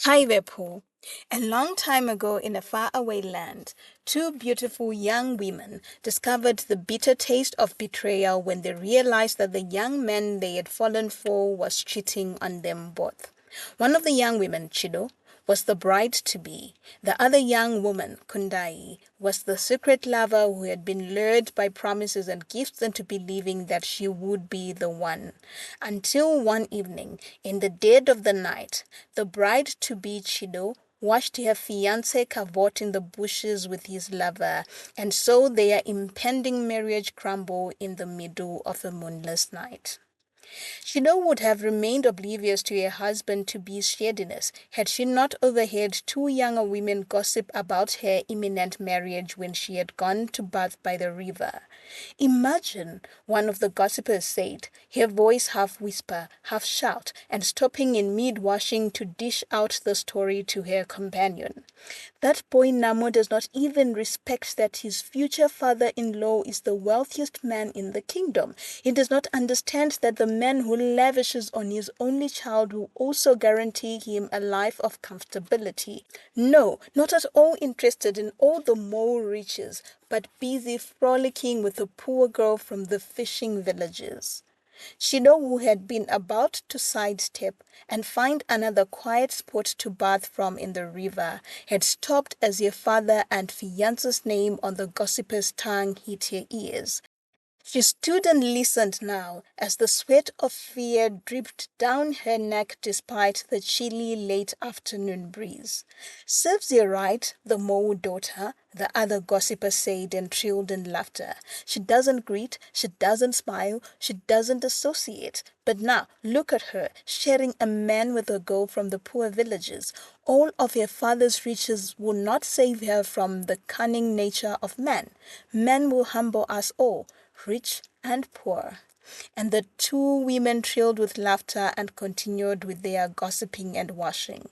Hi there, Paul. A long time ago in a faraway land, two beautiful young women discovered the bitter taste of betrayal when they realized that the young man they had fallen for was cheating on them both. One of the young women, Chido, was the bride-to-be. The other young woman, Kundai, was the secret lover who had been lured by promises and gifts into believing that she would be the one. Until one evening, in the dead of the night, the bride-to-be Chido watched her fiancé cavort in the bushes with his lover, and saw their impending marriage crumble in the middle of a moonless night. Shino would have remained oblivious to her husband-to-be's shadiness had she not overheard two younger women gossip about her imminent marriage when she had gone to bathe by the river. Imagine, one of the gossipers said, her voice half whisper, half shout, and stopping in mid-washing to dish out the story to her companion. That boy Namo does not even respect that his future father-in-law is the wealthiest man in the kingdom. He does not understand that the man who lavishes on his only child will also guarantee him a life of comfortability. No, not at all interested in all the mole riches, but busy frolicking with a poor girl from the fishing villages. Shino, who had been about to sidestep and find another quiet spot to bathe from in the river, had stopped as her father and fiance's name on the gossiper's tongue hit her ears. She stood and listened now as the sweat of fear dripped down her neck despite the chilly late afternoon breeze. "Serves you right, the mole daughter," the other gossiper said and trilled in laughter. "She doesn't greet, she doesn't smile, she doesn't associate. But now, look at her, sharing a man with a girl from the poor villages. All of her father's riches will not save her from the cunning nature of man. Man will humble us all, rich and poor." And the two women trilled with laughter and continued with their gossiping and washing.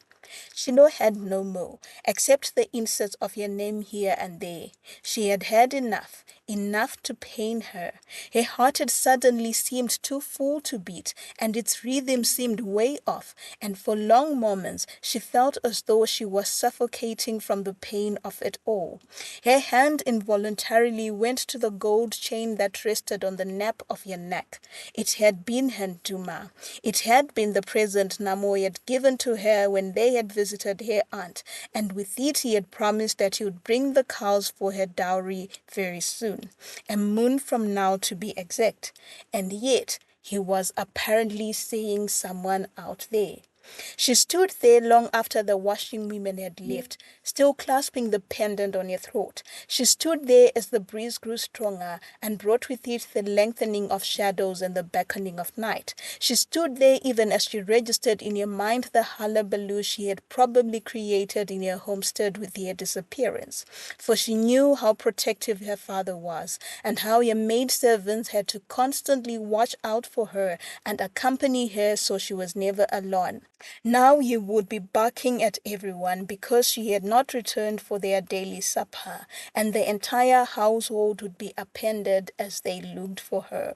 Shino had no more, except the inserts of her name here and there. She had had enough, enough to pain her. Her heart had suddenly seemed too full to beat, and its rhythm seemed way off, and for long moments she felt as though she was suffocating from the pain of it all. Her hand involuntarily went to the gold chain that rested on the nape of her neck. It had been her Duma. It had been the present Namo had given to her when they had visited her aunt, and with it he had promised that he would bring the cows for her dowry very soon, a moon from now to be exact. And yet he was apparently seeing someone out there. She stood there long after the washing women had left, still clasping the pendant on her throat. She stood there as the breeze grew stronger and brought with it the lengthening of shadows and the beckoning of night. She stood there even as she registered in her mind the hullabaloo she had probably created in her homestead with her disappearance. For she knew how protective her father was, and how her maidservants had to constantly watch out for her and accompany her so she was never alone. Now he would be barking at everyone because she had not returned for their daily supper, and the entire household would be appended as they looked for her.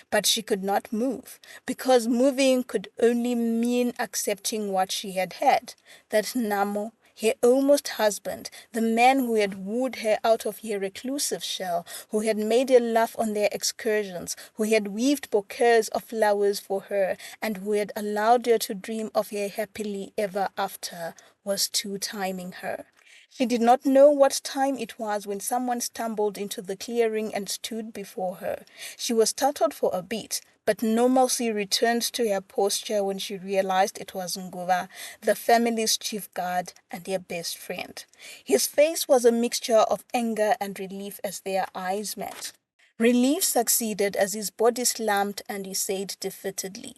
But she could not move, because moving could only mean accepting what she had had, that Namo, her almost husband, the man who had wooed her out of her reclusive shell, who had made her laugh on their excursions, who had weaved bouquets of flowers for her, and who had allowed her to dream of her happily ever after, was two-timing her. She did not know what time it was when someone stumbled into the clearing and stood before her. She was startled for a bit, but normalcy returned to her posture when she realized it was Nguva, the family's chief guard and their best friend. His face was a mixture of anger and relief as their eyes met. Relief succeeded as his body slumped and he said defeatedly,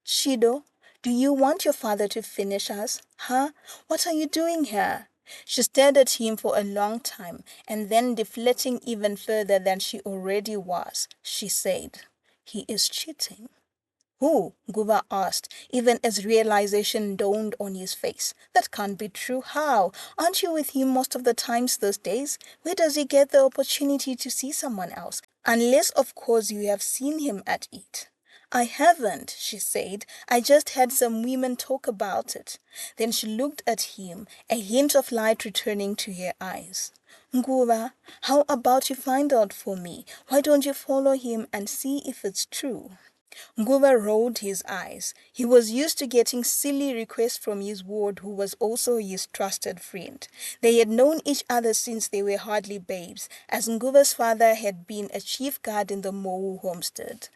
"Shido, do you want your father to finish us? Huh? What are you doing here?" She stared at him for a long time, and then, deflating even further than she already was, she said, "He is cheating." "Who?" Guba asked, even as realization dawned on his face. "That can't be true. How? Aren't you with him most of the times these days? Where does he get the opportunity to see someone else? Unless, of course, you have seen him at it." I haven't, she said. I just had some women talk about it. Then she looked at him, a hint of light returning to her eyes. Nguva, how about you find out for me? Why don't you follow him and see if it's true? Nguva rolled his eyes. He was used to getting silly requests from his ward, who was also his trusted friend. They had known each other since they were hardly babes, as Nguva's father had been a chief guard in the Mohu homestead.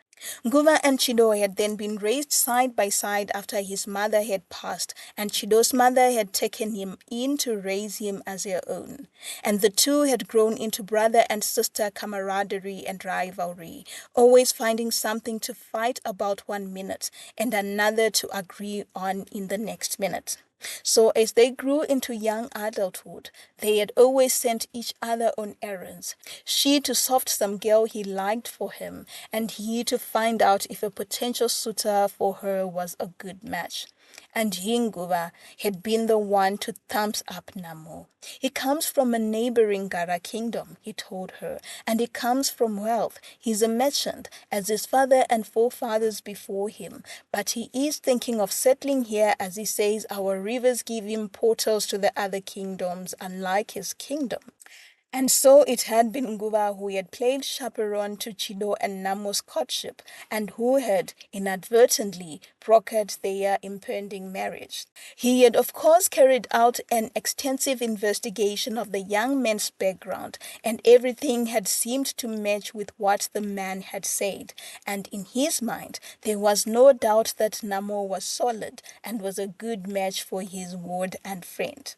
Nguva and Chido had then been raised side by side after his mother had passed, and Chido's mother had taken him in to raise him as her own. And the two had grown into brother and sister camaraderie and rivalry, always finding something to fight about 1 minute and another to agree on in the next minute. So as they grew into young adulthood, they had always sent each other on errands. She to soft some girl he liked for him, and he to find out if a potential suitor for her was a good match. And Nguva had been the one to thumbs up Namo. He comes from a neighboring Gara kingdom, he told her, and he comes from wealth. He's a merchant, as his father and forefathers before him, but he is thinking of settling here, as he says our rivers give him portals to the other kingdoms, unlike his kingdom. And so it had been Nguva who had played chaperone to Chido and Namo's courtship, and who had inadvertently brokered their impending marriage. He had, of course, carried out an extensive investigation of the young man's background, and everything had seemed to match with what the man had said. And in his mind, there was no doubt that Namo was solid and was a good match for his ward and friend.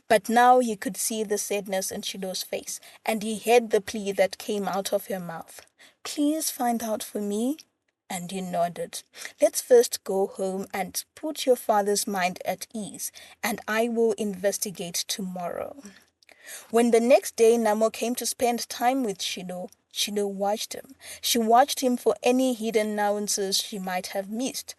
But now he could see the sadness in Chido's face, and he heard the plea that came out of her mouth. Please find out for me. And he nodded. Let's first go home and put your father's mind at ease, and I will investigate tomorrow. When the next day Namo came to spend time with Chido, Chido watched him. She watched him for any hidden nuances she might have missed.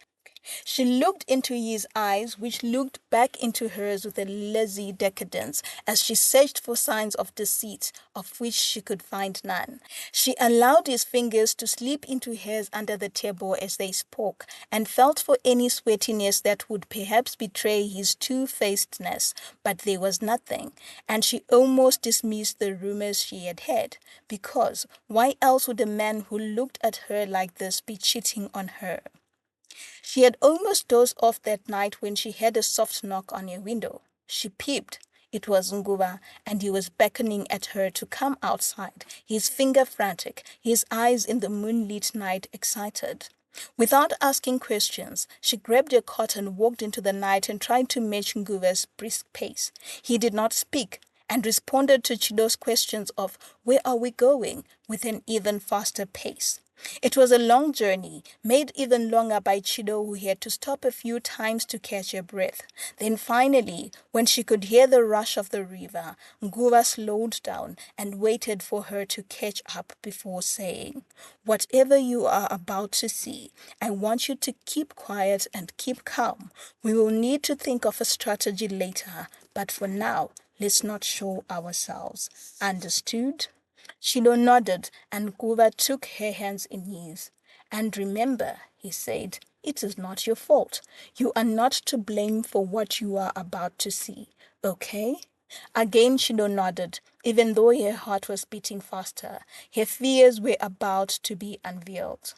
She looked into his eyes, which looked back into hers with a lazy decadence, as she searched for signs of deceit, of which she could find none. She allowed his fingers to slip into hers under the table as they spoke, and felt for any sweatiness that would perhaps betray his two-facedness, but there was nothing, and she almost dismissed the rumors she had heard, because why else would a man who looked at her like this be cheating on her? She had almost dozed off that night when she heard a soft knock on her window. She peeped. It was Nguva, and he was beckoning at her to come outside, his finger frantic, his eyes in the moonlit night excited. Without asking questions, she grabbed her cot and walked into the night and tried to match Nguva's brisk pace. He did not speak, and responded to Chido's questions of, "Where are we going?" with an even faster pace. It was a long journey, made even longer by Chido, who had to stop a few times to catch her breath. Then finally, when she could hear the rush of the river, Nguva slowed down and waited for her to catch up before saying, "Whatever you are about to see, I want you to keep quiet and keep calm. We will need to think of a strategy later, but for now, let's not show ourselves. Understood?" Chido nodded, and Nguva took her hands in his. "And remember," he said, "it is not your fault. You are not to blame for what you are about to see. Okay?" Again Chido nodded, even though her heart was beating faster. Her fears were about to be unveiled.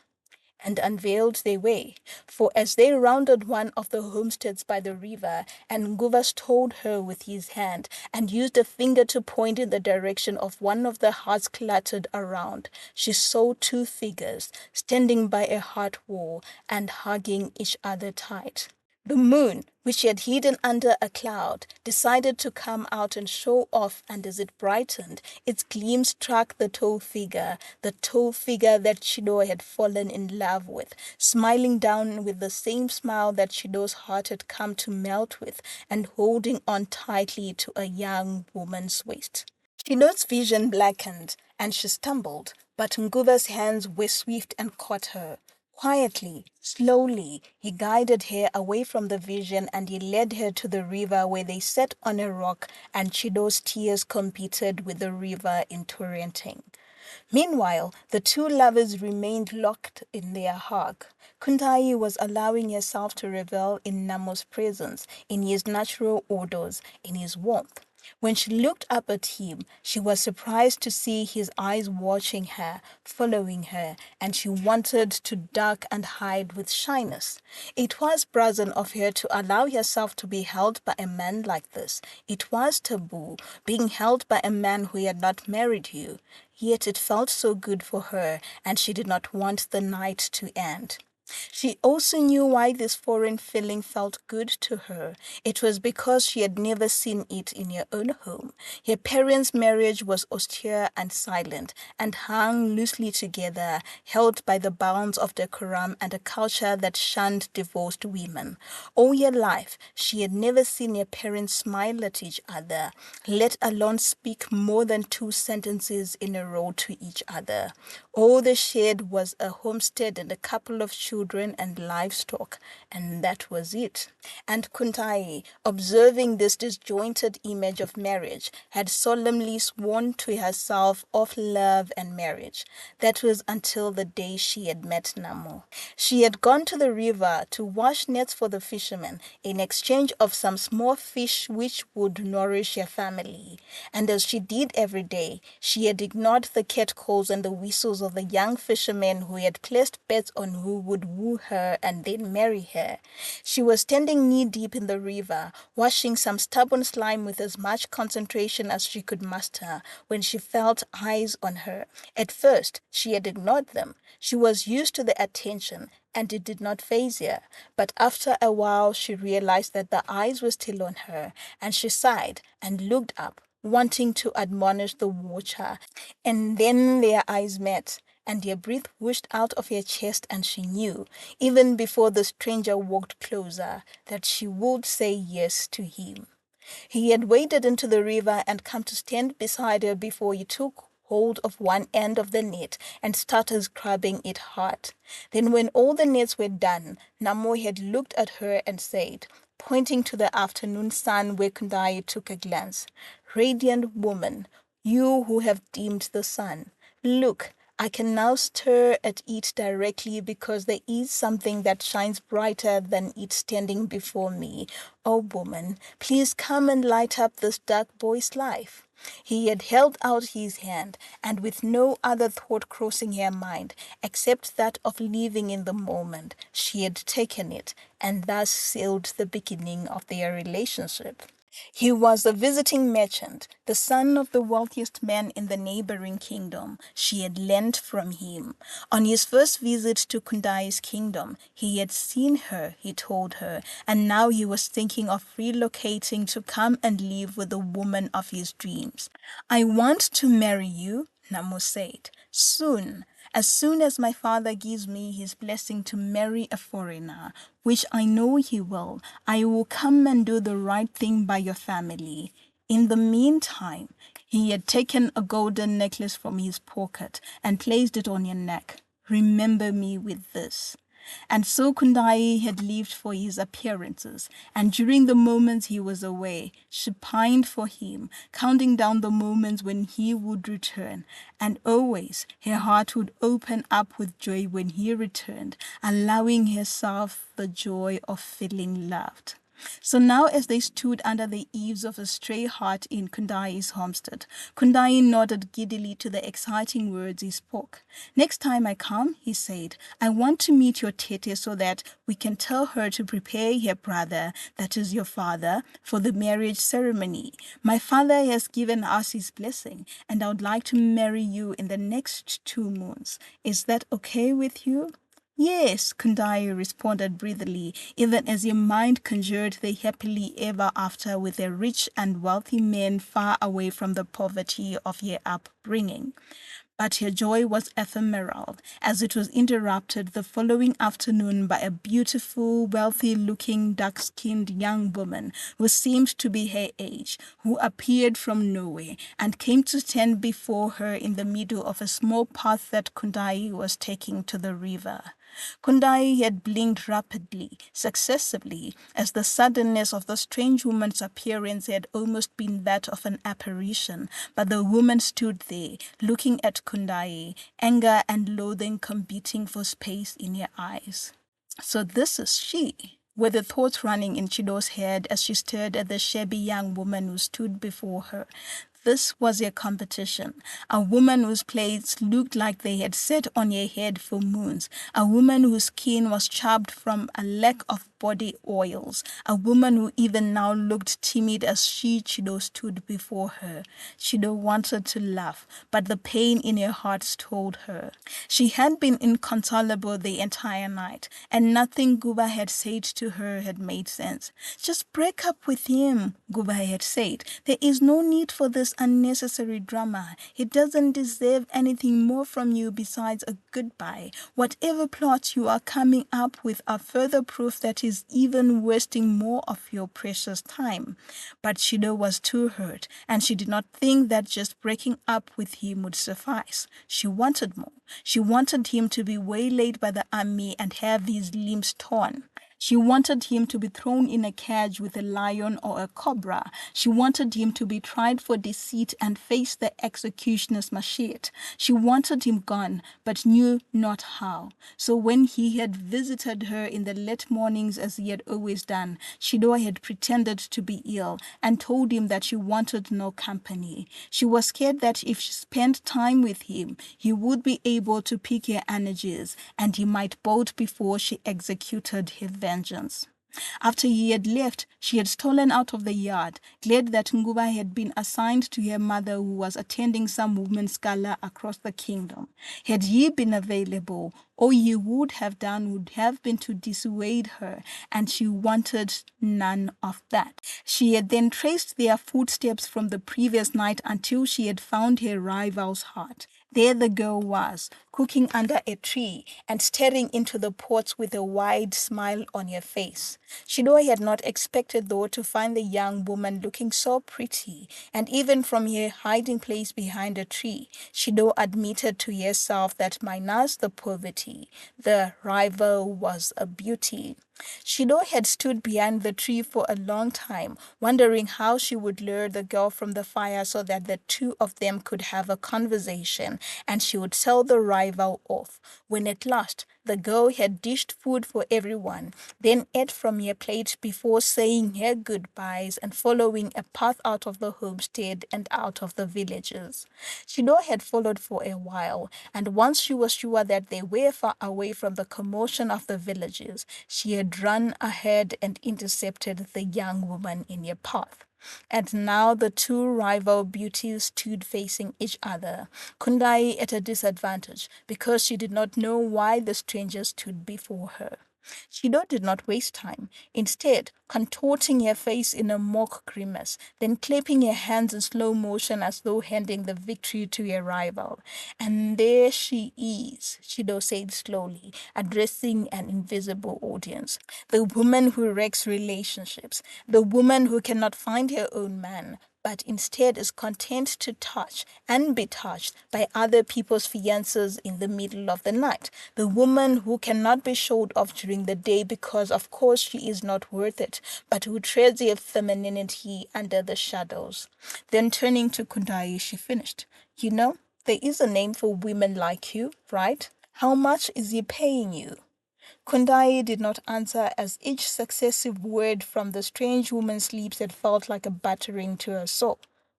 And unveiled they were, for as they rounded one of the homesteads by the river, and Nguva told her with his hand, and used a finger to point in the direction of one of the huts cluttered around, she saw two figures standing by a hut wall and hugging each other tight. The moon, which had hidden under a cloud, decided to come out and show off, and as it brightened, its gleam struck the tall figure that Chido had fallen in love with, smiling down with the same smile that Chido's heart had come to melt with, and holding on tightly to a young woman's waist. Chido's vision blackened, and she stumbled, but Nguva's hands were swift and caught her. Quietly, slowly, he guided her away from the vision, and he led her to the river, where they sat on a rock, and Chido's tears competed with the river in torrenting. Meanwhile, the two lovers remained locked in their hug. Kuntai was allowing herself to revel in Namo's presence, in his natural odors, in his warmth. When she looked up at him, she was surprised to see his eyes watching her, following her, and she wanted to duck and hide with shyness. It was brazen of her to allow herself to be held by a man like this. It was taboo, being held by a man who had not married you. Yet it felt so good for her, and she did not want the night to end. She also knew why this foreign feeling felt good to her. It was because she had never seen it in her own home. Her parents' marriage was austere and silent, and hung loosely together, held by the bounds of decorum and a culture that shunned divorced women. All her life, she had never seen her parents smile at each other, let alone speak more than 2 sentences in a row to each other. All they shared was a homestead and a couple of children and livestock, and that was it. And Kuntai, observing this disjointed image of marriage, had solemnly sworn to herself of love and marriage. That was until the day she had met Namo. She had gone to the river to wash nets for the fishermen in exchange of some small fish which would nourish her family. And as she did every day, she had ignored the catcalls and the whistles of the young fishermen who had placed bets on who would woo her and then marry her. She was standing knee-deep in the river, washing some stubborn slime with as much concentration as she could muster, when she felt eyes on her. At first, she had ignored them. She was used to the attention, and it did not faze her. But after a while, she realized that the eyes were still on her, and she sighed and looked up, wanting to admonish the watcher. And then their eyes met, and their breath whooshed out of her chest, and she knew, even before the stranger walked closer, that she would say yes to him. He had waded into the river and come to stand beside her before he took hold of one end of the net and started scrubbing it hard. Then when all the nets were done, Namo had looked at her and said, pointing to the afternoon sun where Kundai took a glance, "Radiant woman, you who have dimmed the sun, look, I can now stare at it directly because there is something that shines brighter than it standing before me. Oh woman, please come and light up this dark boy's life." He had held out his hand, and with no other thought crossing her mind except that of living in the moment, she had taken it, and thus sealed the beginning of their relationship. He was a visiting merchant, the son of the wealthiest man in the neighboring kingdom. She had learnt from him. On his first visit to Kundai's kingdom, he had seen her, he told her, and now he was thinking of relocating to come and live with the woman of his dreams. "I want to marry you," Namo said, "soon. As soon as my father gives me his blessing to marry a foreigner, which I know he will, I will come and do the right thing by your family." In the meantime, he had taken a golden necklace from his pocket and placed it on her neck. "Remember me with this." And so Kundai had lived for his appearances, and during the moments he was away, she pined for him, counting down the moments when he would return, and always her heart would open up with joy when he returned, allowing herself the joy of feeling loved. So now as they stood under the eaves of a stray hut in Kundai's homestead, Kundai nodded giddily to the exciting words he spoke. "Next time I come," he said, "I want to meet your tete so that we can tell her to prepare her brother, that is your father, for the marriage ceremony. My father has given us his blessing, and I would like to marry you in the next 2 moons. Is that okay with you?" "Yes," Kundai responded breathily, even as her mind conjured the happily ever after with a rich and wealthy man far away from the poverty of her upbringing. But her joy was ephemeral, as it was interrupted the following afternoon by a beautiful, wealthy-looking, dark-skinned young woman who seemed to be her age, who appeared from nowhere and came to stand before her in the middle of a small path that Kundai was taking to the river. Kundai had blinked rapidly, successively, as the suddenness of the strange woman's appearance had almost been that of an apparition, but the woman stood there, looking at Kundai, anger and loathing competing for space in her eyes. So this is she, were the thoughts running in Chido's head as she stared at the shabby young woman who stood before her. This was her competition, a woman whose plaits looked like they had sat on her head for moons, a woman whose skin was chapped from a lack of body oils, a woman who even now looked timid as Chido, stood before her. Chido wanted to laugh, but the pain in her heart told her. She had been inconsolable the entire night, and nothing Guba had said to her had made sense. Just break up with him, Guba had said. There is no need for this unnecessary drama. He doesn't deserve anything more from you besides a goodbye. Whatever plots you are coming up with are further proof that he's even wasting more of your precious time. But Chido was too hurt, and she did not think that just breaking up with him would suffice. She wanted more. She wanted him to be waylaid by the army and have his limbs torn. She wanted him to be thrown in a cage with a lion or a cobra. She wanted him to be tried for deceit and face the executioner's machete. She wanted him gone, but knew not how. So when he had visited her in the late mornings as he had always done, Chido had pretended to be ill and told him that she wanted no company. She was scared that if she spent time with him, he would be able to pick her energies and he might bolt before she executed her vengeance. After he had left, she had stolen out of the yard, glad that Nguba had been assigned to her mother who was attending some women's gala across the kingdom. Had he been available, all he would have done would have been to dissuade her, and she wanted none of that. She had then traced their footsteps from the previous night until she had found her rival's heart. There the girl was, cooking under a tree and staring into the pots with a wide smile on her face. Chido had not expected, though, to find the young woman looking so pretty, and even from her hiding place behind a tree, Chido admitted to herself that minus the poverty, the rival was a beauty. Chido had stood behind the tree for a long time, wondering how she would lure the girl from the fire so that the two of them could have a conversation and she would tell the rival off. When at last the girl had dished food for everyone, then ate from her plate before saying her goodbyes and following a path out of the homestead and out of the villages. Chido had followed for a while, and once she was sure that they were far away from the commotion of the villages, she had run ahead and intercepted the young woman in her path. And now the two rival beauties stood facing each other, Kundai at a disadvantage because she did not know why the stranger stood before her. Chido did not waste time, instead contorting her face in a mock grimace, then clapping her hands in slow motion as though handing the victory to her rival. And there she is, Chido said slowly, addressing an invisible audience. The woman who wrecks relationships, the woman who cannot find her own man, but instead is content to touch and be touched by other people's fiancés in the middle of the night. The woman who cannot be showed off during the day because of course she is not worth it, but who treads her femininity under the shadows. Then turning to Kundai, she finished. You know, there is a name for women like you, right? How much is he paying you? Kundai did not answer, as each successive word from the strange woman's lips had felt like a battering to her soul.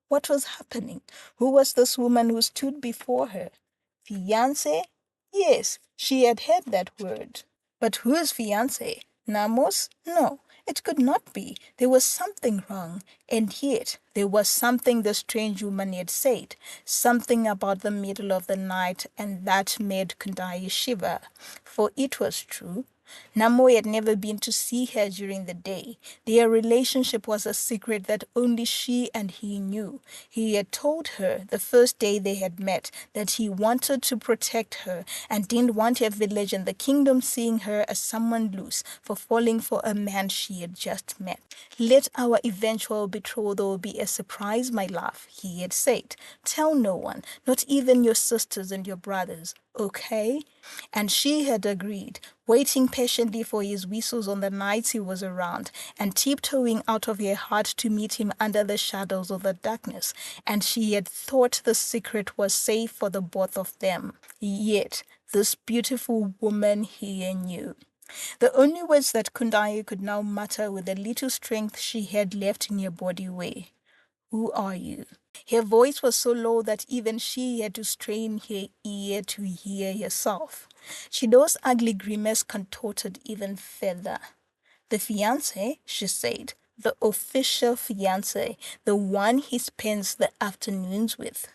What was happening? Who was this woman who stood before her? Fiancé? Yes, she had heard that word. But whose fiancé? Namos? No, it could not be. There was something wrong. And yet, there was something the strange woman had said, something about the middle of the night, and that made Kundai shiver. For it was true. Namo had never been to see her during the day. Their relationship was a secret that only she and he knew. He had told her the first day they had met that he wanted to protect her and didn't want her village and the kingdom seeing her as someone loose for falling for a man she had just met. Let our eventual betrothal be a surprise, my love, he had said. Tell no one, not even your sisters and your brothers. Okay? And she had agreed, waiting patiently for his whistles on the nights he was around, and tiptoeing out of her heart to meet him under the shadows of the darkness. And she had thought the secret was safe for the both of them. Yet, this beautiful woman he knew. The only words that Kundai could now mutter with the little strength she had left in her body were, "Who are you?" Her voice was so low that even she had to strain her ear to hear herself. Shido's ugly grimace contorted even further. "The fiancé," she said, "the official fiancé, the one he spends the afternoons with."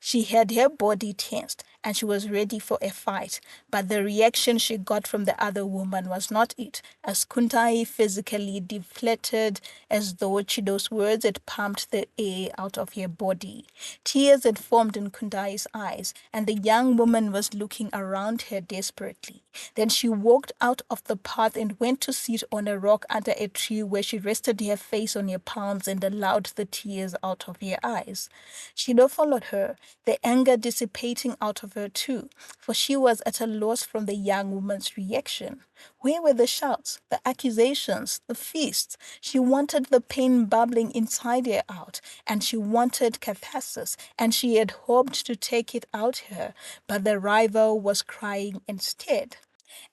She had her body tensed and she was ready for a fight, but the reaction she got from the other woman was not it, as Kuntai physically deflated as though Chido's words had pumped the air out of her body. Tears had formed in Kuntai's eyes, and the young woman was looking around her desperately. Then she walked out of the path and went to sit on a rock under a tree, where she rested her face on her palms and allowed the tears out of her eyes. Shido followed her, the anger dissipating out of her too, for she was at a loss from the young woman's reaction. Where were the shouts, the accusations, the feasts? She wanted the pain bubbling inside her out, and she wanted catharsis, and she had hoped to take it out her, but the rival was crying instead.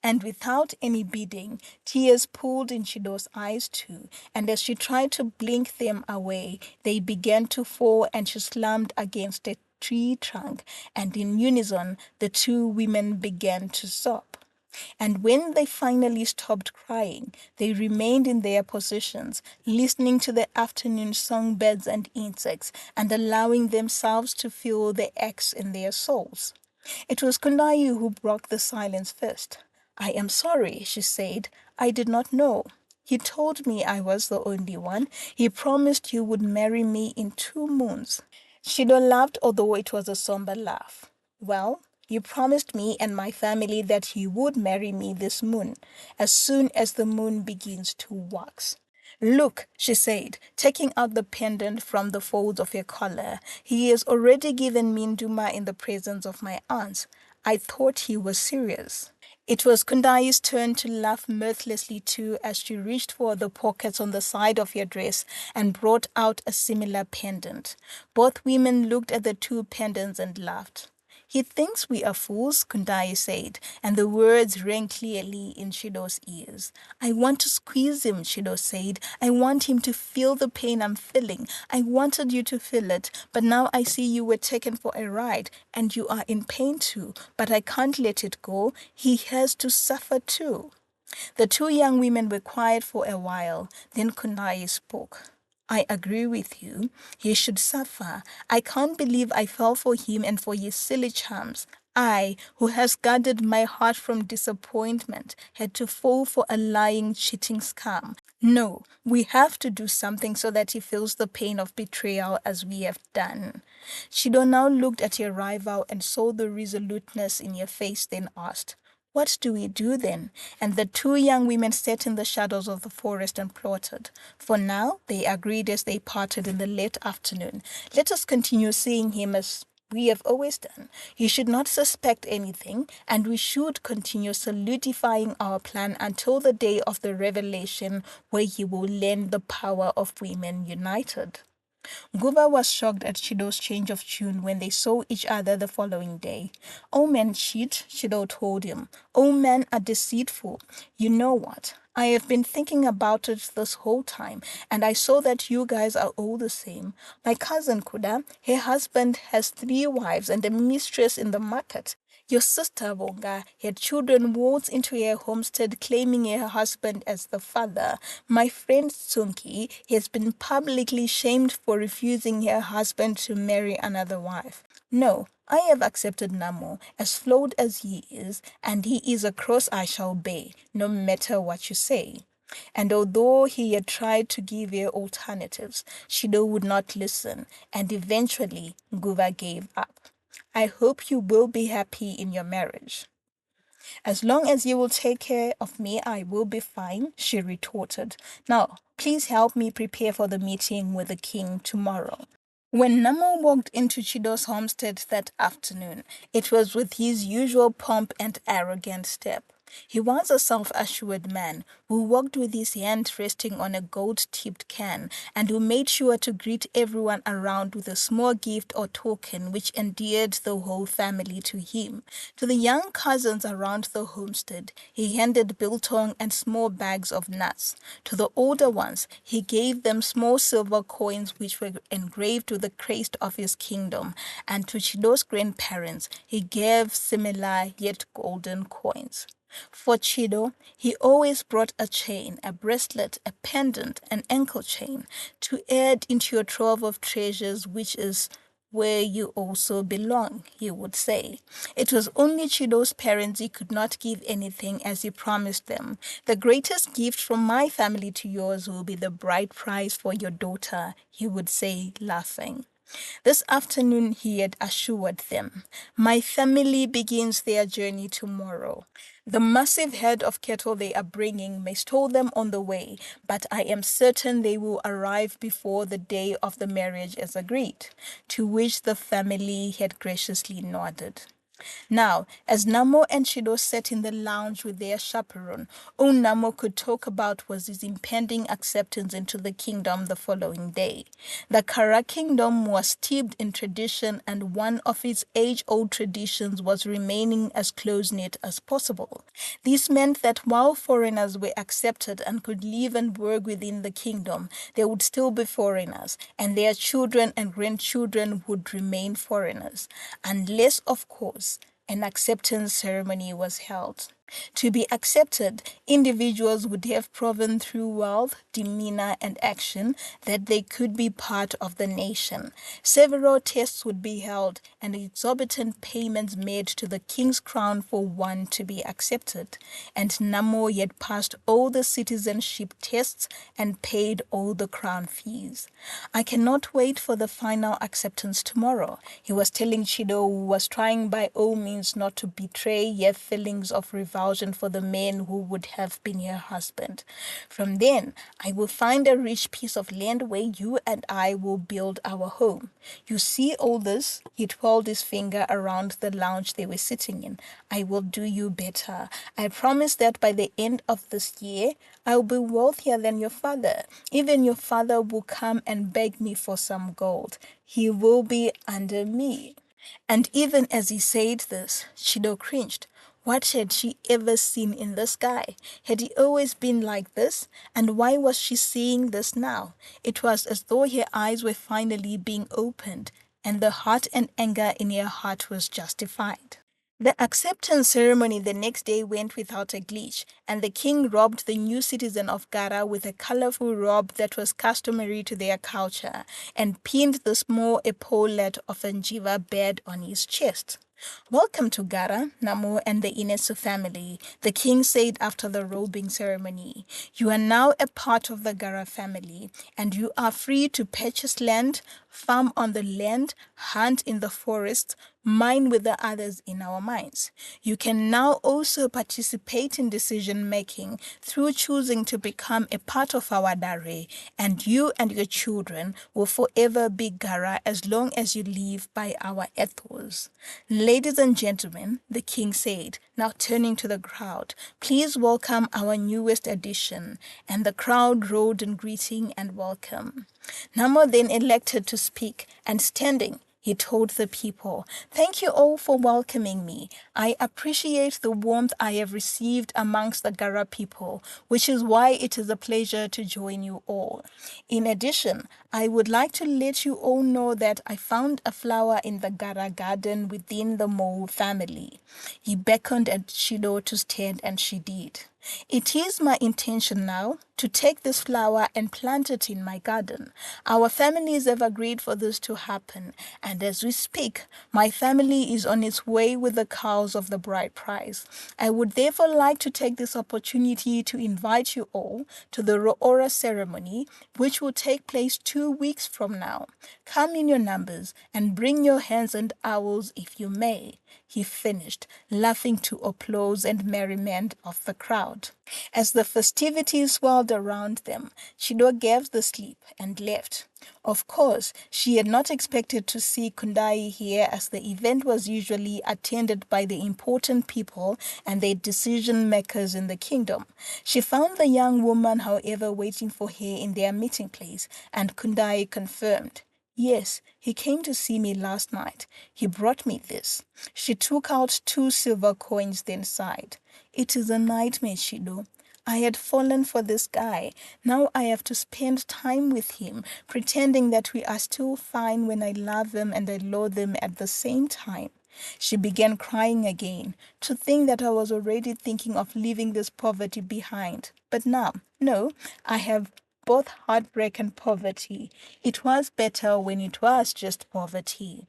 And without any bidding, tears pooled in Shido's eyes too, and as she tried to blink them away, they began to fall and she slammed against a tree trunk, and in unison the two women began to sob. And when they finally stopped crying, they remained in their positions, listening to the afternoon songbirds and insects, and allowing themselves to feel the aches in their souls. It was Kundayu who broke the silence first. "I am sorry," she said. "I did not know. He told me I was the only one. He promised you would marry me in 2 moons." Shido laughed, although it was a somber laugh. "Well, you promised me and my family that you would marry me this moon, as soon as the moon begins to wax." "Look," she said, taking out the pendant from the folds of her collar. "He has already given me Nduma in the presence of my aunts. I thought he was serious." It was Kundai's turn to laugh mirthlessly too, as she reached for the pockets on the side of her dress and brought out a similar pendant. Both women looked at the two pendants and laughed. "He thinks we are fools," Kundai said, and the words rang clearly in Shido's ears. "I want to squeeze him," Shido said. "I want him to feel the pain I'm feeling. I wanted you to feel it, but now I see you were taken for a ride, and you are in pain too, but I can't let it go. He has to suffer too." The two young women were quiet for a while, then Kundai spoke. "I agree with you. He should suffer. I can't believe I fell for him and for his silly charms. I, who has guarded my heart from disappointment, had to fall for a lying, cheating scam. No, we have to do something so that he feels the pain of betrayal as we have done." Shido now looked at her rival and saw the resoluteness in her face, then asked, "What do we do then?" And the two young women sat in the shadows of the forest and plotted. For now, they agreed as they parted in the late afternoon. "Let us continue seeing him as we have always done. He should not suspect anything, and we should continue solidifying our plan until the day of the revelation, where he will learn the power of women united." Guba was shocked at Shido's change of tune when they saw each other the following day. "All men cheat," Shido told him. "All men are deceitful. You know what? I have been thinking about it this whole time, and I saw that you guys are all the same. My cousin Kuda, her husband has 3 wives and a mistress in the market. Your sister Bonga had children waltz into her homestead claiming her husband as the father. My friend Tsunki has been publicly shamed for refusing her husband to marry another wife. No, I have accepted Namo, as flawed as he is, and he is a cross I shall bear, no matter what you say." And although he had tried to give her alternatives, Shido would not listen, and eventually Guva gave up. "I hope you will be happy in your marriage." "As long as you will take care of me, I will be fine," she retorted. "Now, please help me prepare for the meeting with the king tomorrow." When Namo walked into Chido's homestead that afternoon, it was with his usual pomp and arrogant step. He was a self-assured man who walked with his hand resting on a gold-tipped can and who made sure to greet everyone around with a small gift or token which endeared the whole family to him. To the young cousins around the homestead, he handed biltong and small bags of nuts. To the older ones, he gave them small silver coins which were engraved with the crest of his kingdom, and to Chido's grandparents, he gave similar yet golden coins. For Chido, he always brought a chain, a bracelet, a pendant, an ankle chain, to add into your trove of treasures, which is where you also belong, he would say. It was only Chido's parents he could not give anything as he promised them. The greatest gift from my family to yours will be the bride price for your daughter, he would say, laughing. This afternoon he had assured them, my family begins their journey tomorrow. The massive head of cattle they are bringing may stall them on the way, but I am certain they will arrive before the day of the marriage is agreed, to which the family had graciously nodded. Now, as Namo and Chido sat in the lounge with their chaperone, all Namo could talk about was his impending acceptance into the kingdom the following day. The Kara kingdom was steeped in tradition, and one of its age-old traditions was remaining as close-knit as possible. This meant that while foreigners were accepted and could live and work within the kingdom, they would still be foreigners, and their children and grandchildren would remain foreigners, unless, of course, an acceptance ceremony was held. To be accepted, individuals would have proven through wealth, demeanor, and action that they could be part of the nation. Several tests would be held and exorbitant payments made to the king's crown for one to be accepted. And Namo had passed all the citizenship tests and paid all the crown fees. I cannot wait for the final acceptance tomorrow, he was telling Chido, who was trying by all means not to betray her feelings of revulsion for the man who would have been her husband. From then, I will find a rich piece of land where you and I will build our home. You see all this? He twirled his finger around the lounge they were sitting in. I will do you better. I promise that by the end of this year, I will be wealthier than your father. Even your father will come and beg me for some gold. He will be under me. And even as he said this, Chido cringed. What had she ever seen in this guy? Had he always been like this? And why was she seeing this now? It was as though her eyes were finally being opened, and the hurt and anger in her heart was justified. The acceptance ceremony the next day went without a glitch, and the king robed the new citizen of Gara with a colorful robe that was customary to their culture, and pinned the small epaulet of a Njiva bird on his chest. Welcome to Gara, Namo and the Inesu family, the king said after the robing ceremony. You are now a part of the Gara family, and you are free to purchase land, farm on the land, hunt in the forest, mine with the others in our mines. You can now also participate in decision-making through choosing to become a part of our Dare, and you and your children will forever be Gara as long as you live by our ethos. Ladies and gentlemen, the king said, now turning to the crowd, please welcome our newest addition. And the crowd roared in greeting and welcome. Namo then elected to speak, and standing, he told the people, thank you all for welcoming me. I appreciate the warmth I have received amongst the Gara people, which is why it is a pleasure to join you all. In addition, I would like to let you all know that I found a flower in the Gara garden within the Mo family. He beckoned at Shido to stand, and she did. It is my intention now to take this flower and plant it in my garden. Our families have agreed for this to happen, and as we speak, my family is on its way with the cows of the bride price. I would therefore like to take this opportunity to invite you all to the Ro'ora ceremony, which will take place 2 weeks from now. Come in your numbers and bring your hens and owls if you may. he finished, laughing to applause and merriment of the crowd. As the festivities swirled around them, Chido gave the slip and left. Of course, she had not expected to see Kundai here, as the event was usually attended by the important people and their decision makers in the kingdom. She found the young woman, however, waiting for her in their meeting place, and Kundai confirmed. Yes, he came to see me last night. He brought me this. She took out 2 silver coins, then sighed. It is a nightmare, Shido. I had fallen for this guy. Now I have to spend time with him, pretending that we are still fine when I love him and I loathe him at the same time. She began crying again. To think that I was already thinking of leaving this poverty behind. But now, no, I have both heartbreak and poverty. It was better when it was just poverty.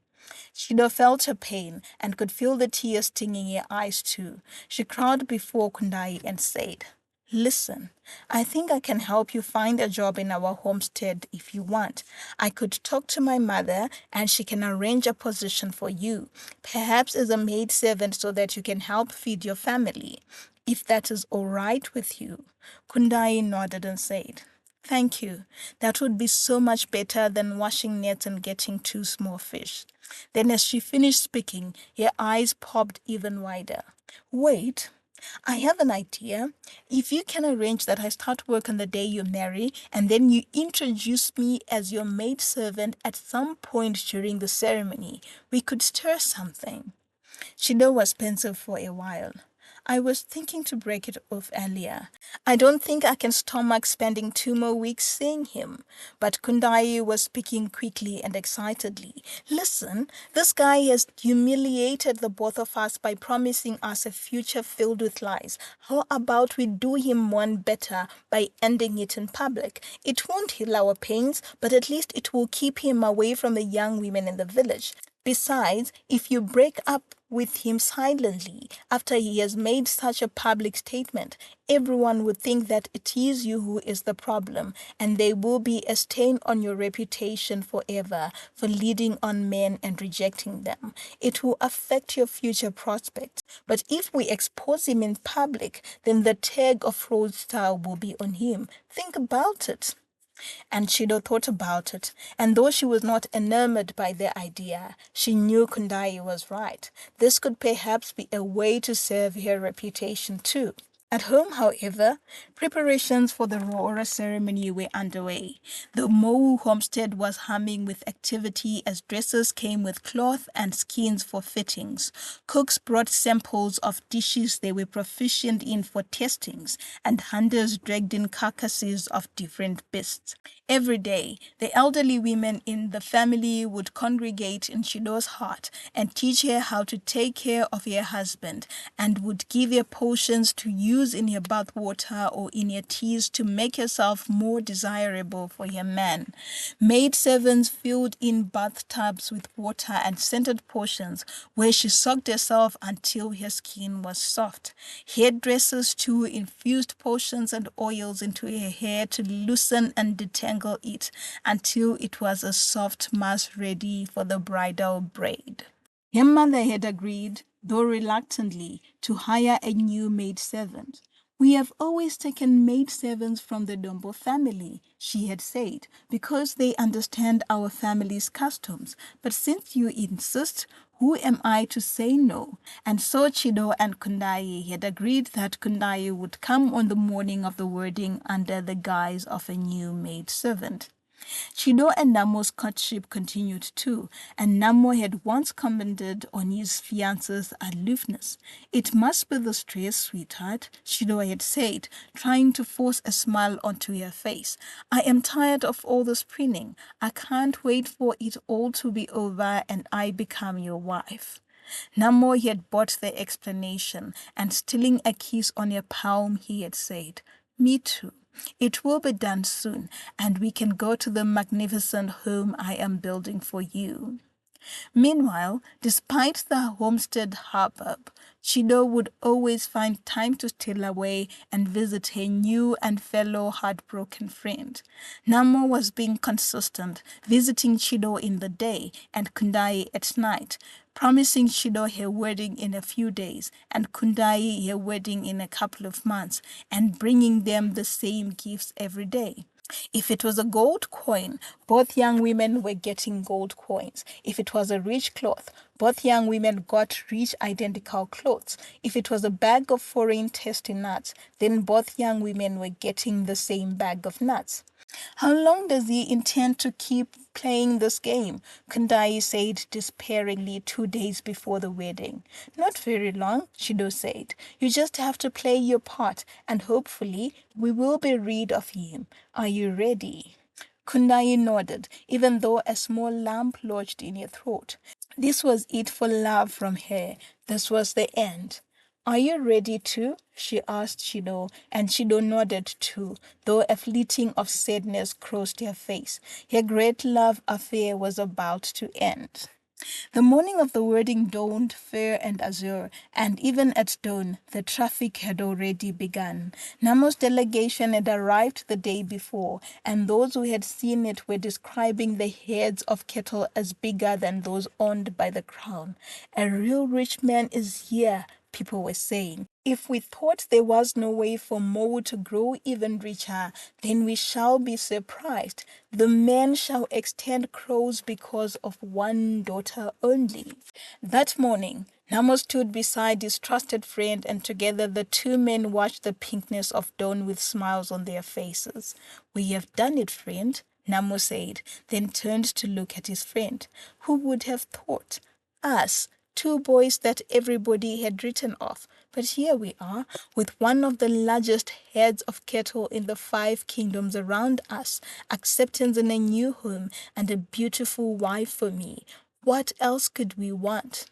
Shido felt her pain and could feel the tears stinging her eyes too. She crawled before Kundai and said, Listen, I think I can help you find a job in our homestead if you want. I could talk to my mother and she can arrange a position for you, perhaps as a maid servant so that you can help feed your family, if that is all right with you. Kundai nodded and said, Thank you. That would be so much better than washing nets and getting 2 small fish. Then as she finished speaking, her eyes popped even wider. Wait, I have an idea. If you can arrange that I start work on the day you marry, and then you introduce me as your maidservant at some point during the ceremony, we could stir something. Shido was pensive for a while. I was thinking to break it off earlier. I don't think I can stomach spending 2 more weeks seeing him. But Kundai was speaking quickly and excitedly. Listen, this guy has humiliated the both of us by promising us a future filled with lies. How about we do him one better by ending it in public? It won't heal our pains, but at least it will keep him away from the young women in the village. Besides, if you break up with him silently after he has made such a public statement, everyone would think that it is you who is the problem, and there will be a stain on your reputation forever for leading on men and rejecting them. It will affect your future prospects. But if we expose him in public, then the tag of fraudster will be on him. Think about it. And Chido thought about it, and though she was not enamored by the idea, she knew Kundai was right. This could perhaps be a way to save her reputation too. At home, however, preparations for the Roora ceremony were underway. The Mou homestead was humming with activity as dressers came with cloth and skins for fittings. Cooks brought samples of dishes they were proficient in for testings, and hunters dragged in carcasses of different beasts. Every day, the elderly women in the family would congregate in Shido's hut and teach her how to take care of her husband, and would give her potions to use in her bath water or in her teas to make herself more desirable for her man. Maid servants filled in bathtubs with water and scented potions where she soaked herself until her skin was soft. Hairdressers too infused potions and oils into her hair to loosen and detangle it until it was a soft mass ready for the bridal braid. Her mother had agreed, though reluctantly, to hire a new maidservant. We have always taken maidservants from the Dombo family, she had said, because they understand our family's customs. But since you insist, who am I to say no? And so Chido and Kundai had agreed that Kundai would come on the morning of the wedding under the guise of a new maidservant. Chido and Namo's courtship continued too, and Namo had once commented on his fiance's aloofness. It must be the stress, sweetheart, Chido had said, trying to force a smile onto her face. I am tired of all this preening. I can't wait for it all to be over and I become your wife. Namo had bought the explanation, and stealing a kiss on her palm, he had said, Me too. It will be done soon, and we can go to the magnificent home I am building for you. Meanwhile, despite the homestead hubbub, Chido would always find time to steal away and visit her new and fellow heartbroken friend. Namo was being consistent, visiting Chido in the day and Kundai at night, promising Chido her wedding in a few days and Kundai her wedding in a couple of months, and bringing them the same gifts every day. If it was a gold coin, both young women were getting gold coins. If it was a rich cloth, both young women got rich identical clothes. If it was a bag of foreign tasty nuts, then both young women were getting the same bag of nuts. How long does he intend to keep playing this game? Kundai said despairingly 2 days before the wedding. Not very long, Shido said. You just have to play your part, and hopefully we will be rid of him. Are you ready? Kundai nodded, even though a small lump lodged in her throat. This was it for love from her. This was the end. Are you ready too? She asked Shido, and Shido nodded too, though a fleeting of sadness crossed her face. Her great love affair was about to end. The morning of the wedding dawned fair and azure, and even at dawn, the traffic had already begun. Namo's delegation had arrived the day before, and those who had seen it were describing the heads of cattle as bigger than those owned by the crown. A real rich man is here, people were saying. If we thought there was no way for Mo to grow even richer, then we shall be surprised. The man shall extend crows because of one daughter only. That morning, Namo stood beside his trusted friend, and together the two men watched the pinkness of dawn with smiles on their faces. We have done it, friend, Namo said, then turned to look at his friend. Who would have thought? Us, two boys that everybody had written off. But here we are, with one of the largest herds of cattle in the 5 kingdoms around us, acceptance in a new home, and a beautiful wife for me. What else could we want?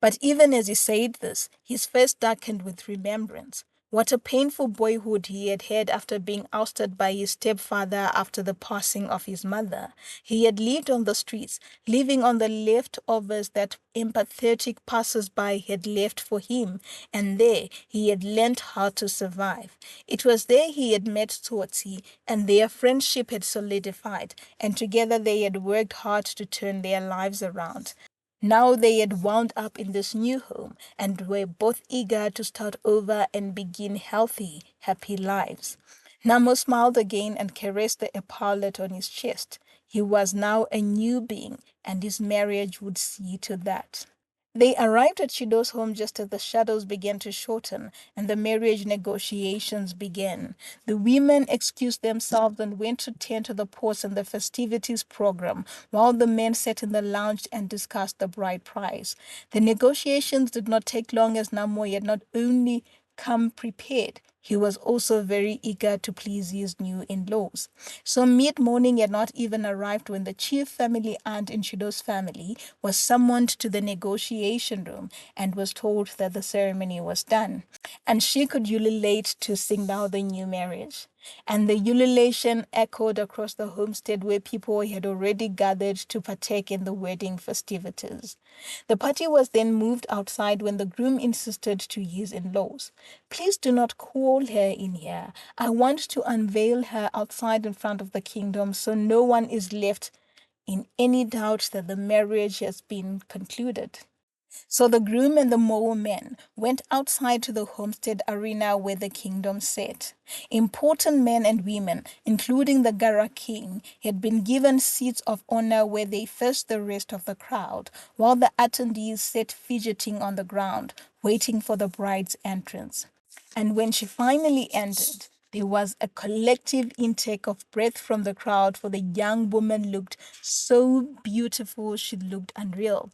But even as he said this, his face darkened with remembrance. What a painful boyhood he had had after being ousted by his stepfather after the passing of his mother. He had lived on the streets, living on the leftovers that empathetic passers-by had left for him, and there he had learnt how to survive. It was there he had met Tsotsi, and their friendship had solidified, and together they had worked hard to turn their lives around. Now they had wound up in this new home and were both eager to start over and begin healthy, happy lives. Namo smiled again and caressed the epaulet on his chest. He was now a new being, and his marriage would see to that. They arrived at Shido's home just as the shadows began to shorten and the marriage negotiations began. The women excused themselves and went to tend to the pots and the festivities program, while the men sat in the lounge and discussed the bride price. The negotiations did not take long, as Namoy had not only come prepared, he was also very eager to please his new in-laws. So mid-morning had not even arrived when the chief family aunt in Shido's family was summoned to the negotiation room and was told that the ceremony was done, and she could ululate to signal the new marriage. And the ululation echoed across the homestead where people had already gathered to partake in the wedding festivities. The party was then moved outside when the groom insisted to his in-laws, "Please do not call her in here. I want to unveil her outside in front of the kingdom so no one is left in any doubt that the marriage has been concluded." So the groom and the Moa men went outside to the homestead arena where the kingdom sat. Important men and women, including the Gara king, had been given seats of honor where they faced the rest of the crowd, while the attendees sat fidgeting on the ground, waiting for the bride's entrance. And when she finally entered, there was a collective intake of breath from the crowd, for the young woman looked so beautiful she looked unreal.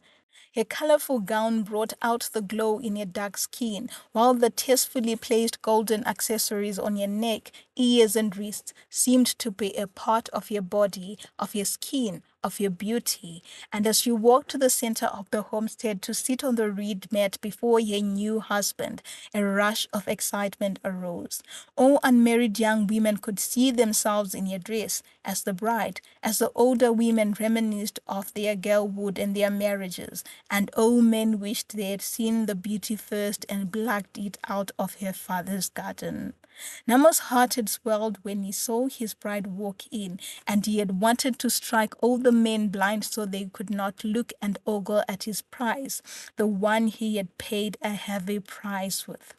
Her colorful gown brought out the glow in her dark skin, while the tastefully placed golden accessories on her neck, ears, and wrists seemed to be a part of her body, of her skin, of your beauty. And as she walked to the center of the homestead to sit on the reed mat before her new husband, a rush of excitement arose. All unmarried young women could see themselves in her dress as the bride, as the older women reminisced of their girlhood and their marriages, and all men wished they had seen the beauty first and plucked it out of her father's garden. Namo's heart had swelled when he saw his bride walk in, and he had wanted to strike all the men blind so they could not look and ogle at his prize, the one he had paid a heavy price with.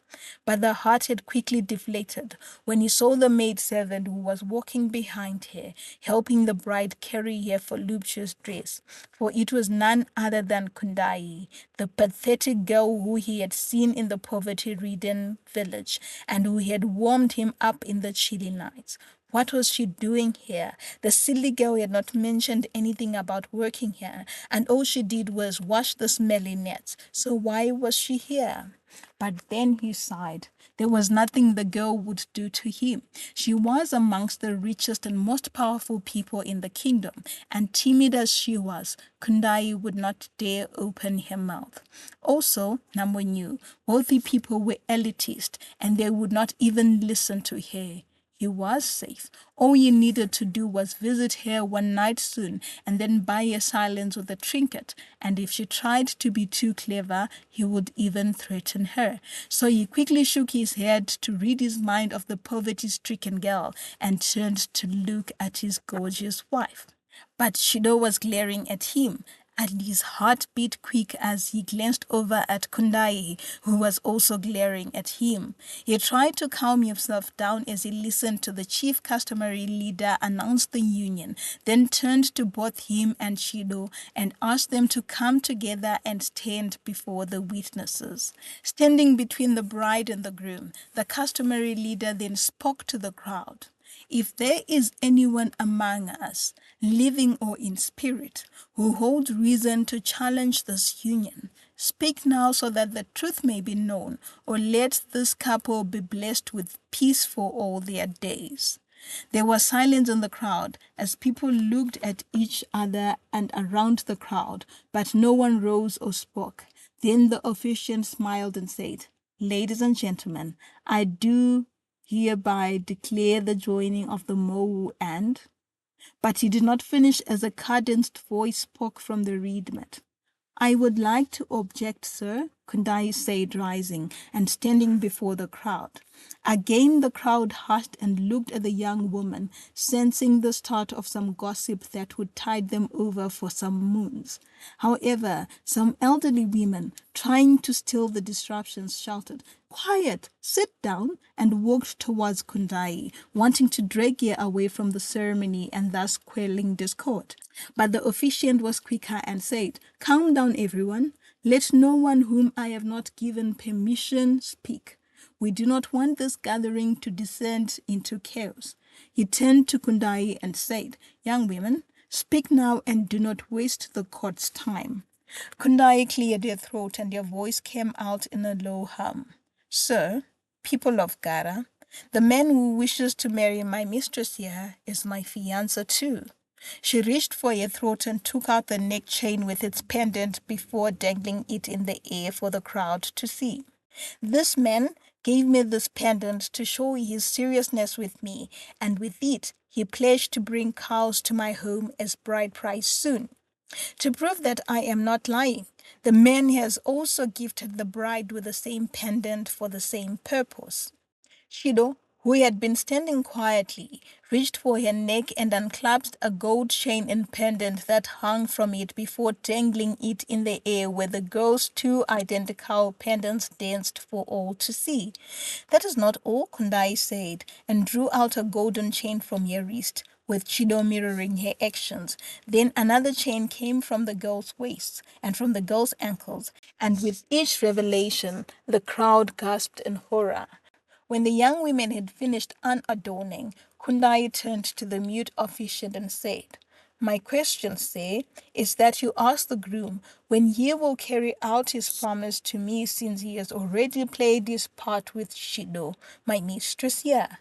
But the heart had quickly deflated when he saw the maidservant who was walking behind her, helping the bride carry her voluptuous dress, for it was none other than Kundai, the pathetic girl who he had seen in the poverty-ridden village, and who had warmed him up in the chilly nights. What was she doing here? The silly girl had not mentioned anything about working here, and all she did was wash the smelly nets. So why was she here? But then he sighed. There was nothing the girl would do to him. She was amongst the richest and most powerful people in the kingdom, and timid as she was, Kundai would not dare open her mouth. Also, Namo knew, wealthy people were elitist, and they would not even listen to her. He was safe. All he needed to do was visit her one night soon and then buy her silence with a trinket. And if she tried to be too clever, he would even threaten her. So he quickly shook his head to rid his mind of the poverty-stricken girl and turned to look at his gorgeous wife. But Shido was glaring at him, and his heart beat quick as he glanced over at Kundai, who was also glaring at him. He tried to calm himself down as he listened to the chief customary leader announce the union, then turned to both him and Shido and asked them to come together and stand before the witnesses. Standing between the bride and the groom, the customary leader then spoke to the crowd. If there is anyone among us, living or in spirit, who holds reason to challenge this union, speak now so that the truth may be known, or let this couple be blessed with peace for all their days. There was silence in the crowd as people looked at each other and around the crowd, but no one rose or spoke. Then the officiant smiled and said, "Ladies and gentlemen, I do hereby declare the joining of the Mohu and..." But he did not finish as a cadenced voice spoke from the reed mat. "I would like to object, sir," Kundai said, rising and standing before the crowd. Again the crowd hushed and looked at the young woman, sensing the start of some gossip that would tide them over for some moons. However, some elderly women, trying to still the disruptions, shouted, "Quiet! Sit down!" and walked towards Kundai, wanting to drag her away from the ceremony and thus quelling discord. But the officiant was quicker and said, "Calm down, everyone. Let no one whom I have not given permission speak. We do not want this gathering to descend into chaos." He turned to Kundai and said, "Young women, speak now and do not waste the court's time." Kundai cleared her throat and her voice came out in a low hum. "Sir, people of Gara, the man who wishes to marry my mistress here is my fiancé too." She reached for her throat and took out the neck chain with its pendant before dangling it in the air for the crowd to see. "This man gave me this pendant to show his seriousness with me, and with it he pledged to bring cows to my home as bride price soon. To prove that I am not lying, the man has also gifted the bride with the same pendant for the same purpose." Shido, who had been standing quietly, reached for her neck and unclasped a gold chain and pendant that hung from it before dangling it in the air where the girl's two identical pendants danced for all to see. "That is not all," Kundai said, and drew out a golden chain from her wrist, with Chido mirroring her actions. Then another chain came from the girl's waist and from the girl's ankles, and with each revelation, the crowd gasped in horror. When the young women had finished unadorning, Kundai turned to the mute officiant and said, "My question, sir, is that you ask the groom when he will carry out his promise to me, since he has already played his part with Shido, my mistress here."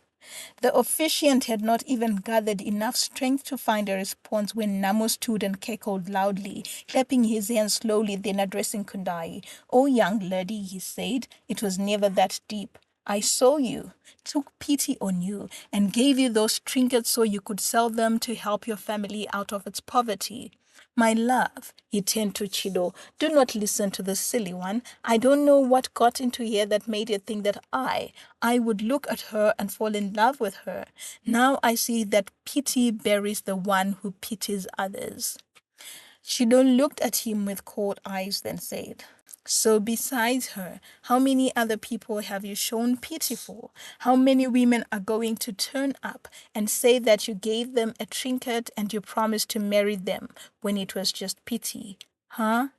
The officiant had not even gathered enough strength to find a response when Namo stood and cackled loudly, clapping his hands slowly, then addressing Kundai. "Oh, young lady," he said, "it was never that deep. I saw you, took pity on you, and gave you those trinkets so you could sell them to help your family out of its poverty. My love," he turned to Chido, "do not listen to the silly one. I don't know what got into here that made you think that I would look at her and fall in love with her. Now I see that pity buries the one who pities others." Chido looked at him with cold eyes, then said, "So besides her, how many other people have you shown pity for? How many women are going to turn up and say that you gave them a trinket and you promised to marry them when it was just pity? Huh?"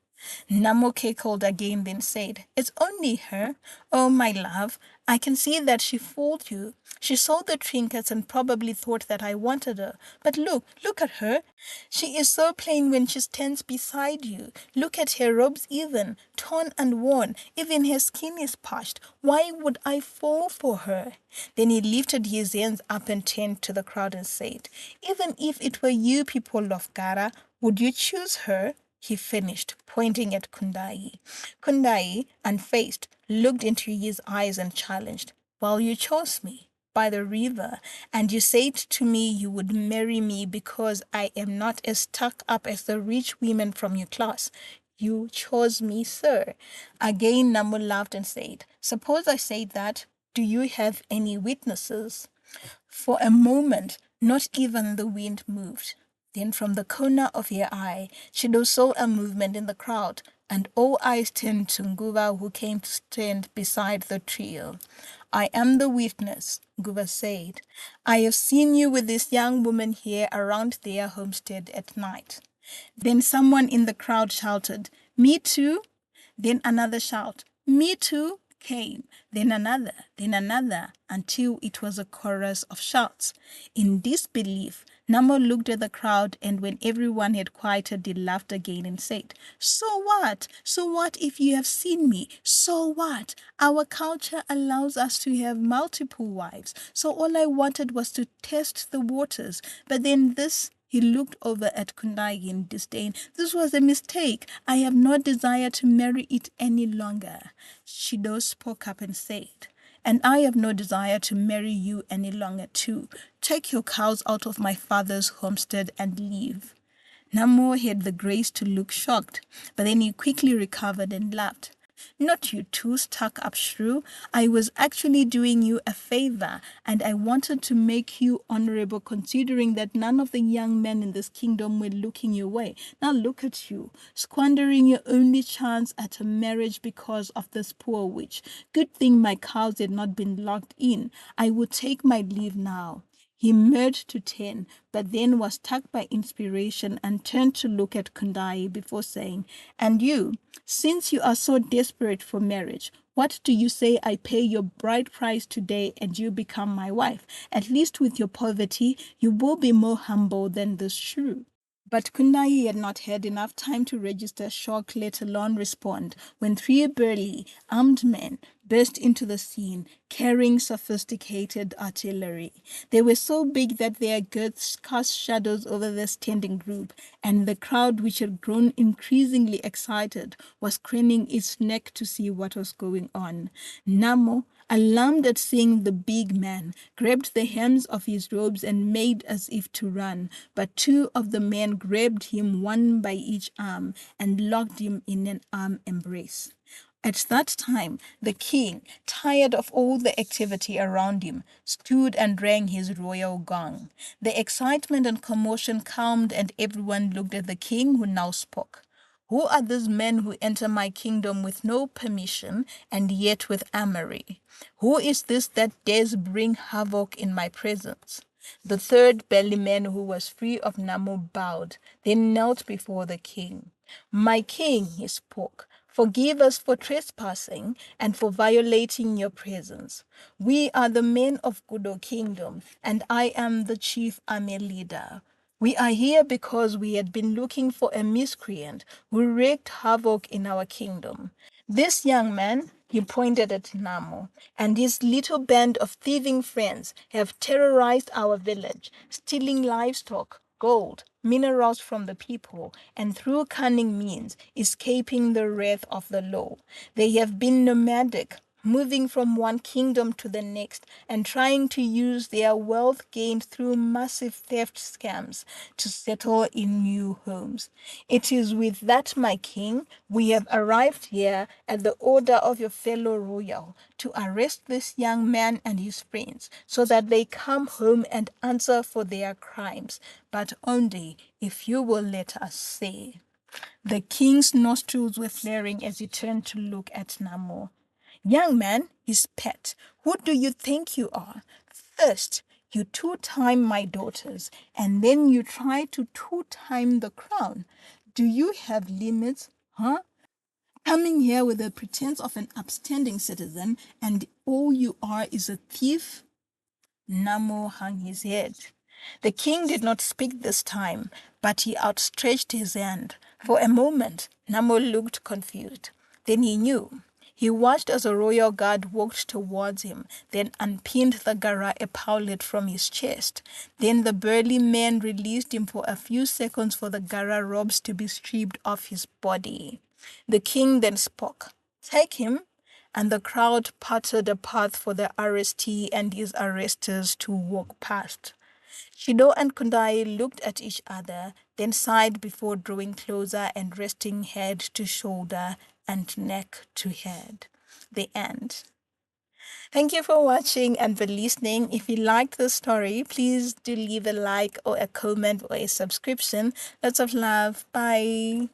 Namo cackled again, then said, "It's only her. Oh, my love, I can see that she fooled you. She saw the trinkets and probably thought that I wanted her. But look at her. She is so plain when she stands beside you. Look at her robes even, torn and worn. Even her skin is patched. Why would I fall for her?" Then he lifted his hands up and turned to the crowd and said, "Even if it were you people of Gara, would you choose her?" He finished, pointing at Kundai. Kundai, unfazed, looked into his eyes and challenged, "Well, you chose me by the river, and you said to me you would marry me because I am not as stuck up as the rich women from your class. You chose me, sir." Again, Namu laughed and said, "Suppose I say that. Do you have any witnesses?" For a moment, not even the wind moved. Then from the corner of her eye, Shido saw a movement in the crowd, and all eyes turned to Nguva, who came to stand beside the trio. "I am the witness," Nguva said. "I have seen you with this young woman here around their homestead at night." Then someone in the crowd shouted, "Me too?" Then another shout, "Me too," came, then another, until it was a chorus of shouts. In disbelief, Namo looked at the crowd, and when everyone had quieted, he laughed again and said, "So what? So what if you have seen me? So what? Our culture allows us to have multiple wives, so all I wanted was to test the waters. But then this..." He looked over at Kundai in disdain. "This was a mistake. I have no desire to marry it any longer." Shido spoke up and said, "And I have no desire to marry you any longer too. Take your cows out of my father's homestead and leave." Namo had the grace to look shocked, but then he quickly recovered and laughed. "Not you too, stuck-up shrew. I was actually doing you a favor, and I wanted to make you honorable considering that none of the young men in this kingdom were looking your way. Now look at you, squandering your only chance at a marriage because of this poor witch. Good thing my cows had not been locked in. I would take my leave now." He merged to 10, but then was struck by inspiration and turned to look at Kundai before saying, "And you, since you are so desperate for marriage, what do you say I pay your bride price today and you become my wife? At least with your poverty, you will be more humble than this shrew." But Kundai had not had enough time to register shock, let alone respond, when 3 burly, armed men burst into the scene, carrying sophisticated artillery. They were so big that their girths cast shadows over the standing group, and the crowd, which had grown increasingly excited, was craning its neck to see what was going on. Namo, alarmed at seeing the big man, grabbed the hems of his robes and made as if to run, but 2 of the men grabbed him one by each arm and locked him in an arm embrace. At that time, the king, tired of all the activity around him, stood and rang his royal gong. The excitement and commotion calmed, and everyone looked at the king, who now spoke. "Who are these men who enter my kingdom with no permission and yet with armory? Who is this that dares bring havoc in my presence?" The 3rd belly man, who was free of Namo, bowed, then knelt before the king. "My king," he spoke, "forgive us for trespassing and for violating your presence. We are the men of Kudo Kingdom, and I am the chief army leader. We are here because we had been looking for a miscreant who wreaked havoc in our kingdom. This young man He pointed at Namo. And his little band of thieving friends have terrorized our village, stealing livestock, gold, minerals from the people, and through cunning means escaping the wrath of the law. They have been nomadic, moving from one kingdom to the next and trying to use their wealth gained through massive theft scams to settle in new homes. It is with that, my king, we have arrived here at the order of your fellow royal to arrest this young man and his friends so that they come home and answer for their crimes, but only if you will let us say. The king's nostrils were flaring as he turned to look at Namo. Young man, his pet, who do you think you are? First, you two-time my daughters, and then you try to two-time the crown. Do you have limits, huh? Coming here with the pretense of an upstanding citizen, and all you are is a thief? Namo hung his head. The king did not speak this time, but he outstretched his hand. For a moment, Namo looked confused. Then he knew. He watched as a royal guard walked towards him, then unpinned the Gara epaulet from his chest. Then the burly man released him for a few seconds for the Gara robes to be stripped off his body. The king then spoke. Take him, and the crowd parted a path for the arrestee and his arresters to walk past. Shido and Kundai looked at each other, then sighed before drawing closer and resting head to shoulder and neck to head. The end. Thank you for watching and for listening. If you liked the story, please do leave a like or a comment or a subscription. Lots of love. Bye.